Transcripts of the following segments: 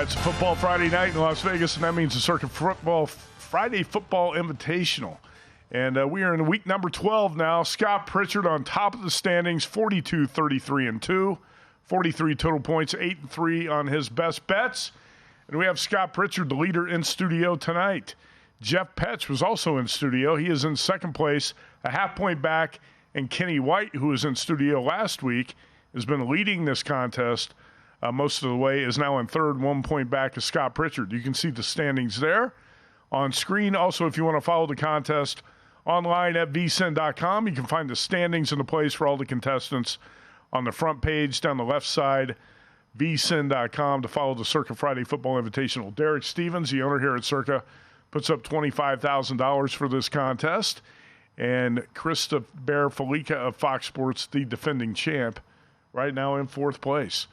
It's Football Friday night in Las Vegas, and that means the Circa Friday Football Invitational. And we are in week number 12 now. Scott Pritchard on top of the standings, 42, 33, and 2. 43 total points, 8 and 3 on his best bets. And we have Scott Pritchard, the leader, in studio tonight. Jeff Petch was also in studio. He is in second place, a half point back. And Kenny White, who was in studio last week, has been leading this contest most of the way, is now in third, 1 point back of Scott Pritchard. You can see the standings there on screen. Also, if you want to follow the contest online at vsin.com, you can find the standings and the plays for all the contestants on the front page down the left side, vsin.com, to follow the Circa Friday Football Invitational. Derek Stevens, the owner here at Circa, puts up $25,000 for this contest. And Krista Bear-Felica of Fox Sports, the defending champ, right now in fourth place.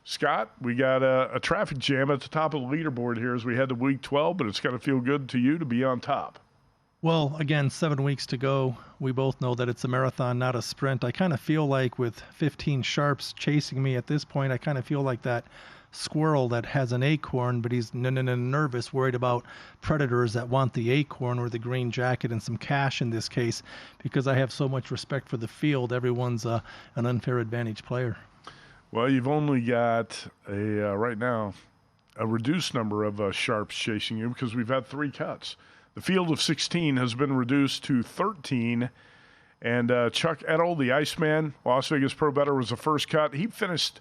Scott, we got a traffic jam at the top of the leaderboard here as we head to week 12, but it's got to feel good to you to be on top. Well, again, 7 weeks to go. We both know that it's a marathon, not a sprint. I kind of feel like with 15 sharps chasing me at this point, I kind of feel like that squirrel that has an acorn, but he's nervous, worried about predators that want the acorn or the green jacket and some cash in this case, because I have so much respect for the field. Everyone's an unfair advantage player. Well, you've only got right now a reduced number of sharps chasing you because we've had 3 cuts. The field of 16 has been reduced to 13, and Chuck Edel, the Iceman, Las Vegas Pro Bettor, was the first cut. He finished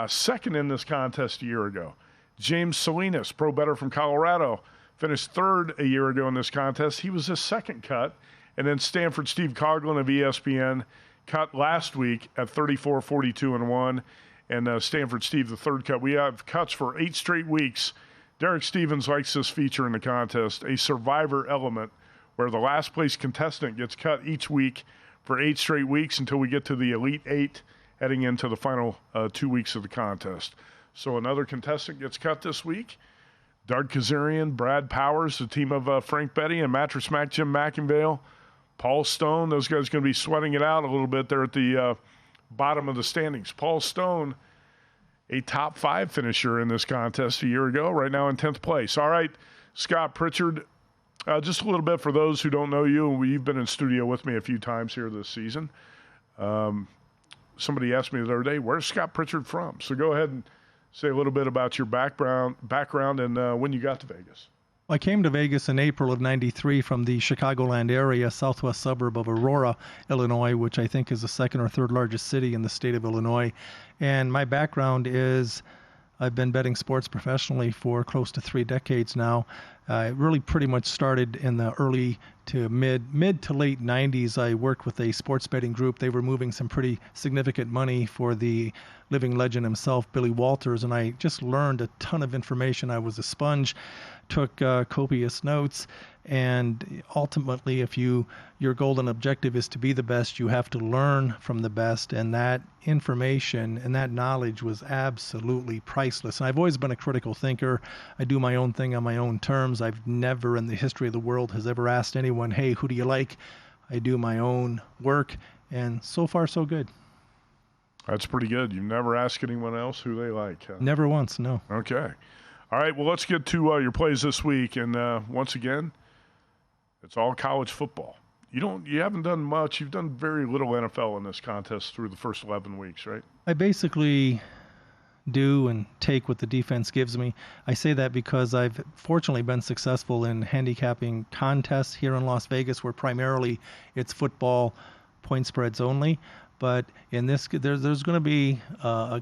second in this contest a year ago. James Salinas, Pro Bettor from Colorado, finished third a year ago in this contest. He was the second cut. And then Stanford Steve Coughlin of ESPN cut last week at 34, 42, and 1. And Stanford Steve, the third cut. We have cuts for 8 straight weeks. Derek Stevens likes this feature in the contest, a survivor element, where the last place contestant gets cut each week for 8 straight weeks until we get to the Elite 8 heading into the final 2 weeks of the contest. So another contestant gets cut this week. Doug Kazarian, Brad Powers, the team of Frank Betty and Mattress Mac, Jim McIngvale, Paul Stone. Those guys are going to be sweating it out a little bit there at the bottom of the standings. Paul Stone, a top 5 finisher in this contest a year ago, right now in 10th place. All right, Scott Pritchard, just a little bit for those who don't know you. You've been in studio with me a few times here this season. Somebody asked me the other day, where's Scott Pritchard from? So go ahead and say a little bit about your background and when you got to Vegas. I came to Vegas in April of '93 from the Chicagoland area, southwest suburb of Aurora, Illinois, which I think is the second or third largest city in the state of Illinois. And my background is I've been betting sports professionally for close to 3 decades now. I really pretty much started in the early to mid to late 90s. I worked with a sports betting group. They were moving some pretty significant money for the living legend himself, Billy Walters, and I just learned a ton of information. I was a sponge, took copious notes, and ultimately, if your golden objective is to be the best, you have to learn from the best, and that information and that knowledge was absolutely priceless. And I've always been a critical thinker. I do my own thing on my own terms. I've never in the history of the world has ever asked anyone, hey, who do you like? I do my own work, and so far, so good. That's pretty good. You've never asked anyone else who they like, huh? Never once, no. Okay. All right, well, let's get to your plays this week. And once again, it's all college football. You haven't done much. You've done very little NFL in this contest through the first 11 weeks, right? I basically do and take what the defense gives me. I say that because I've fortunately been successful in handicapping contests here in Las Vegas, where primarily it's football point spreads only. But in this, there's going to be a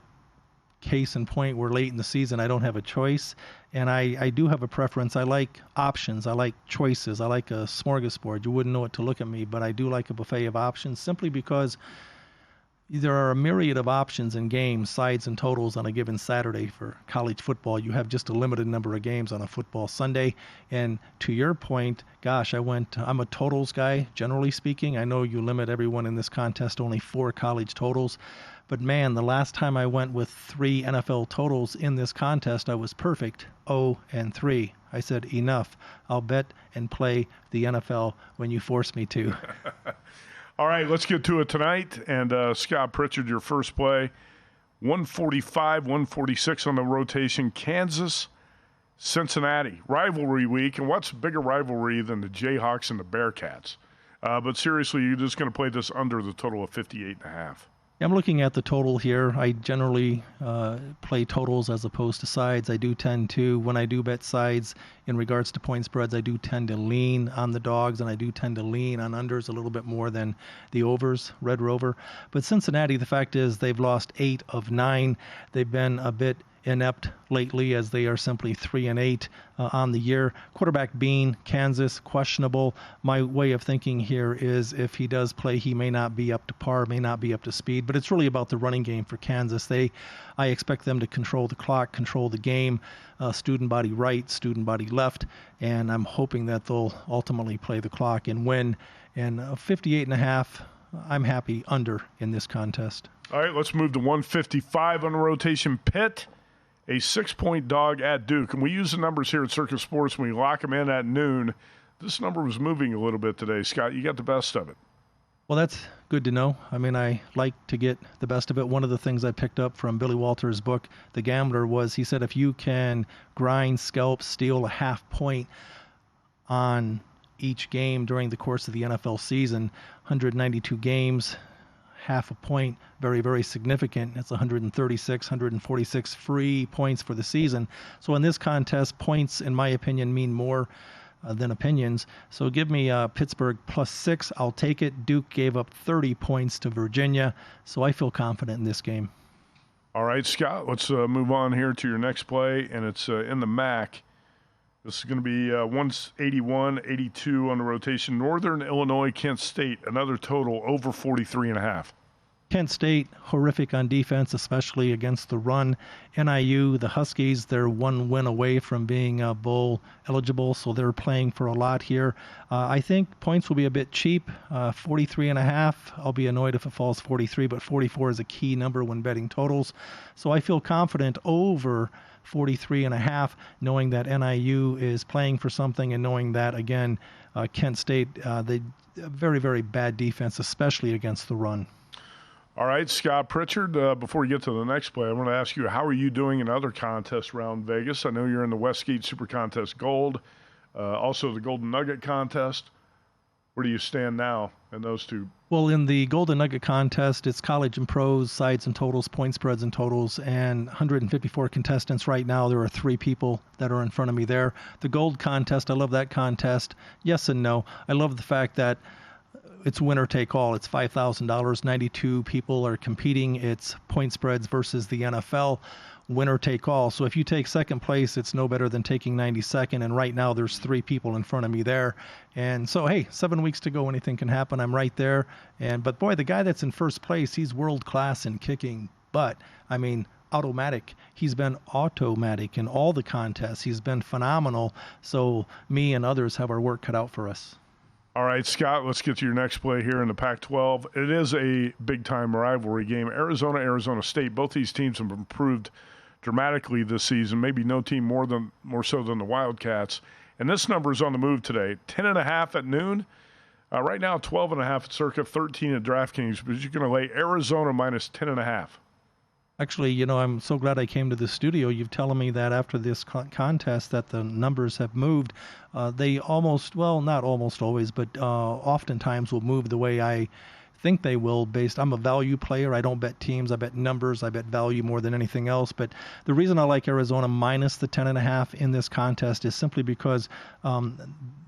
case in point where late in the season I don't have a choice, and I do have a preference. I like options. I like choices. I like a smorgasbord. You wouldn't know it to look at me, but I do like a buffet of options simply because there are a myriad of options in games, sides, and totals on a given Saturday for college football. You have just a limited number of games on a football Sunday. And to your point, gosh, I'm a totals guy, generally speaking. I know you limit everyone in this contest only 4 college totals. But man, the last time I went with 3 NFL totals in this contest, I was perfect, 0-3. I said, enough. I'll bet and play the NFL when you force me to. All right, let's get to it tonight. And Scott Pritchard, your first play. 145, 146 on the rotation. Kansas, Cincinnati. Rivalry week. And what's a bigger rivalry than the Jayhawks and the Bearcats? But seriously, you're just going to play this under the total of 58.5. I'm looking at the total here. I generally play totals as opposed to sides. I do tend to, when I do bet sides in regards to point spreads, I do tend to lean on the dogs, and I do tend to lean on unders a little bit more than the overs, Red Rover. But Cincinnati, the fact is they've lost 8 of 9. They've been a bit inept lately, as they are simply 3-8 on the year. Quarterback Bean, Kansas, questionable. My way of thinking here is if he does play, he may not be up to par, may not be up to speed, but it's really about the running game for Kansas. I expect them to control the clock, control the game, student body right, student body left, and I'm hoping that they'll ultimately play the clock and win. And 58.5, I'm happy under in this contest. All right, let's move to 155 on the rotation. Pitt, a 6-point dog at Duke. And we use the numbers here at Circa Sports when we lock them in at noon. This number was moving a little bit today. Scott, you got the best of it. Well, that's good to know. I mean, I like to get the best of it. One of the things I picked up from Billy Walters' book, The Gambler, was he said if you can grind, scalp, steal a half point on each game during the course of the NFL season, 192 games, half a point, very, very significant. It's 136, 146 free points for the season. So in this contest, points, in my opinion, mean more than opinions. So give me Pittsburgh +6. I'll take it. Duke gave up 30 points to Virginia, so I feel confident in this game. All right, Scott, let's move on here to your next play, and it's in the MAC. This is going to be 181, 82 on the rotation. Northern Illinois, Kent State, another total over 43.5. Kent State, horrific on defense, especially against the run. NIU, the Huskies, they're one win away from being bowl eligible, so they're playing for a lot here. I think points will be a bit cheap, 43.5. I'll be annoyed if it falls 43, but 44 is a key number when betting totals. So I feel confident over 43.5, knowing that NIU is playing for something, and knowing that, again, Kent State, they very, very bad defense, especially against the run. All right, Scott Pritchard, before we get to the next play, I want to ask you, how are you doing in other contests around Vegas? I know you're in the Westgate Super Contest Gold, also the Golden Nugget Contest. Where do you stand now in those two? Well, in the Golden Nugget Contest, it's college and pros, sides and totals, point spreads and totals, and 154 contestants right now. There are 3 people that are in front of me there. The Gold Contest, I love that contest. Yes and no. I love the fact that it's winner take all. It's $5,000. 92 people are competing. It's point spreads versus the NFL. Winner take all. So if you take second place, it's no better than taking 92nd. And right now there's 3 people in front of me there. And so, hey, 7 weeks to go. Anything can happen. I'm right there. But boy, the guy that's in first place, he's world class in kicking. But I mean, automatic. He's been automatic in all the contests. He's been phenomenal. So me and others have our work cut out for us. All right, Scott, let's get to your next play here in the Pac-12. It is a big-time rivalry game. Arizona, Arizona State, both these teams have improved dramatically this season, maybe no team more so than the Wildcats. And this number is on the move today, 10.5 at noon. Right now, 12.5 at Circa, 13 at DraftKings, but you're going to lay Arizona minus 10.5. Actually, you know, I'm so glad I came to the studio. You've telling me that after this contest that the numbers have moved. They almost, well, not almost always, but oftentimes will move the way I think they will I'm a value player. I don't bet teams. I bet numbers. I bet value more than anything else. But the reason I like Arizona minus the 10.5 in this contest is simply because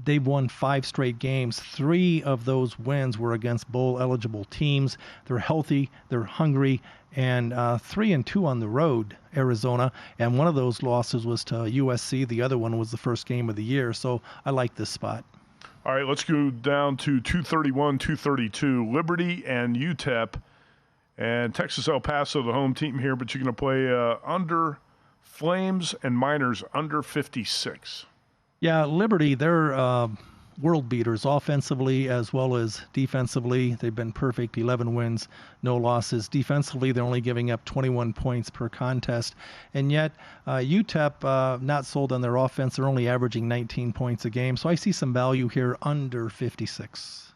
they've won 5 straight games. 3 of those wins were against bowl-eligible teams. They're healthy. They're hungry. And 3-2 on the road, Arizona. And one of those losses was to USC. The other one was the first game of the year. So I like this spot. All right, let's go down to 231, 232. Liberty and UTEP. And Texas El Paso, the home team here, but you're going to play under Flames and Miners under 56. Yeah, Liberty, they're world beaters offensively as well as defensively. They've been perfect, 11 wins, no losses. Defensively, they're only giving up 21 points per contest. And yet, UTEP, not sold on their offense. They're only averaging 19 points a game. So I see some value here under 56.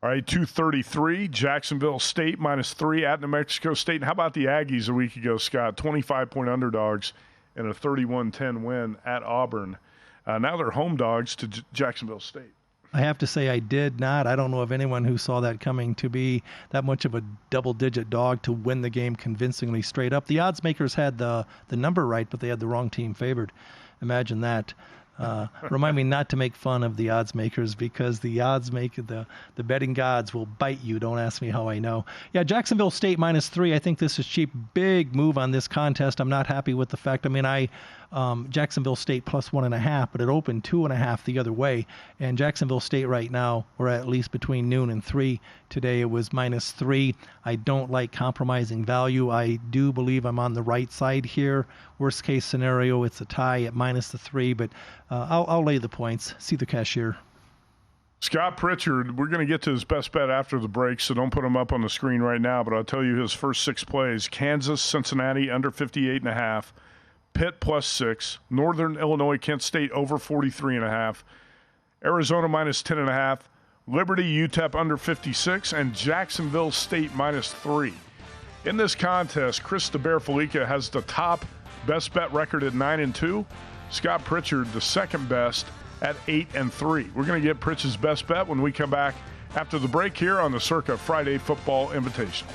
All right, 233, Jacksonville State -3 at New Mexico State. And how about the Aggies a week ago, Scott? 25-point underdogs in a 31-10 win at Auburn. Now they're home dogs to Jacksonville State. I have to say I did not. I don't know of anyone who saw that coming to be that much of a double-digit dog to win the game convincingly straight up. The odds makers had the number right, but they had the wrong team favored. Imagine that. Remind me not to make fun of the odds makers, because the odds maker, the betting gods will bite you. Don't ask me how I know. Yeah, Jacksonville State -3. I think this is cheap. Big move on this contest. I'm not happy with the fact. I mean, Jacksonville State +1.5, but it opened 2.5 the other way. And Jacksonville State right now, or at least between noon and 3 today, it was -3. I don't like compromising value. I do believe I'm on the right side here. Worst case scenario, it's a tie at -3, but I'll lay the points. See the cashier. Scott Pritchard, we're going to get to his best bet after the break, so don't put him up on the screen right now, but I'll tell you his first 6 plays. Kansas, Cincinnati, under 58.5. Pitt +6. Northern Illinois, Kent State, over 43.5. Arizona -10.5. Liberty, UTEP, under 56. And Jacksonville State -3. In this contest, Chris the Bear Felica has the top best bet record at 9-2. Scott Pritchard, the second best, at 8-3. We're going to get Pritchard's best bet when we come back after the break here on the Circa Friday Football Invitational.